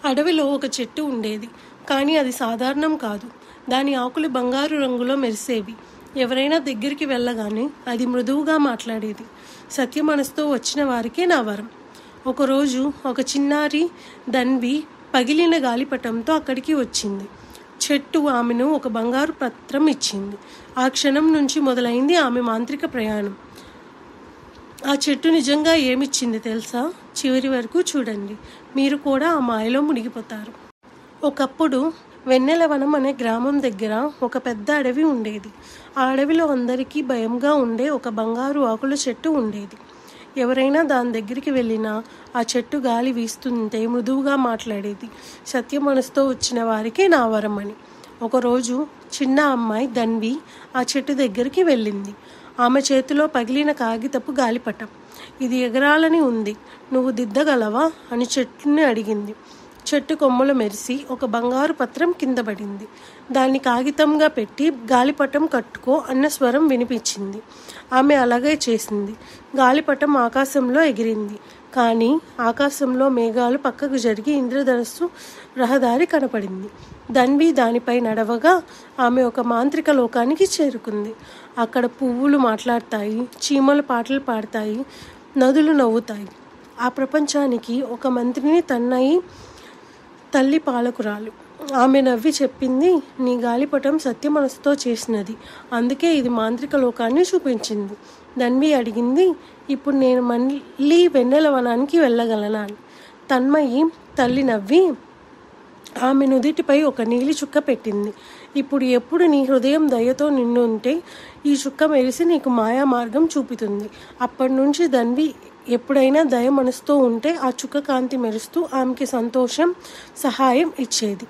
అడవిలో ఒక చెట్టు ఉండేది. కానీ అది సాధారణం కాదు. దాని ఆకులు బంగారు రంగులో మెరిసేవి. ఎవరైనా దగ్గరికి వెళ్ళగానే అది మృదువుగా మాట్లాడేది. సత్య మనసుతో వచ్చిన వారికే నా వరం. ఒకరోజు ఒక చిన్నారి ధన్వి పగిలిన గాలిపటంతో అక్కడికి వచ్చింది. చెట్టు ఆమెను ఒక బంగారు పత్రం ఇచ్చింది. ఆ క్షణం నుంచి మొదలైంది ఆమె మాంత్రిక ప్రయాణం. ఆ చెట్టు నిజంగా ఏమిచ్చింది తెలుసా? చివరి వరకు చూడండి, మీరు కూడా ఆ మాయలో మునిగిపోతారు. ఒకప్పుడు వెన్నెలవనం అనే గ్రామం దగ్గర ఒక పెద్ద అడవి ఉండేది. ఆ అడవిలో అందరికీ భయంగా ఉండే ఒక బంగారు ఆకుల చెట్టు ఉండేది. ఎవరైనా దాని దగ్గరికి వెళ్ళినా ఆ చెట్టు గాలి వీస్తుంటే మృదువుగా మాట్లాడేది. సత్య మనసుతో వచ్చిన వారికి నా వరం అని. ఒకరోజు చిన్న అమ్మాయి ధన్వి ఆ చెట్టు దగ్గరికి వెళ్ళింది. ఆమె చేతిలో పగిలిన కాగితపు గాలిపటం. ఇది ఎగరాలని ఉంది, నువ్వు దిద్దగలవా అని చెట్టుని అడిగింది. చెట్టు కొమ్మలు మెరిసి ఒక బంగారు పత్రం కింద పడింది. దాన్ని కాగితంగా పెట్టి గాలిపటం కట్టుకో అన్న స్వరం వినిపించింది. ఆమె అలాగే చేసింది. గాలిపటం ఆకాశంలో ఎగిరింది. కానీ ఆకాశంలో మేఘాలు పక్కకు జరిగి ఇంద్రధనస్సు రహదారి కనపడింది. ధన్వి దానిపై నడవగా ఆమె ఒక మాంత్రిక లోకానికి చేరుకుంది. అక్కడ పువ్వులు మాట్లాడతాయి, చీమలు పాటలు పాడతాయి, నదులు నవ్వుతాయి. ఆ ప్రపంచానికి ఒక మంత్రిని తల్లి పాలకురాలు. ఆమె నవ్వి చెప్పింది, నీ గాలిపటం సత్య మనసుతో చేసినది, అందుకే ఇది మాంత్రిక లోకాన్ని చూపించింది. ధన్వి అడిగింది, ఇప్పుడు నేను మళ్ళీ వెన్నెల వనానికి వెళ్ళగలనా అని. తన్మయి తల్లి నవ్వి ఆమె నుదిటిపై ఒక నీలి చుక్క పెట్టింది. ఇప్పుడు ఎప్పుడు నీ హృదయం దయతో నిన్నుంటే ఈ చుక్క మెరిసి నీకు మాయా మార్గం చూపుతుంది. అప్పటి నుంచి ధన్వి ఎప్పుడైనా దయ మనసుతో ఉంటే ఆ చుక్క కాంతి మెరుస్తూ ఆమెకి సంతోషం, సహాయం ఇచ్చేది.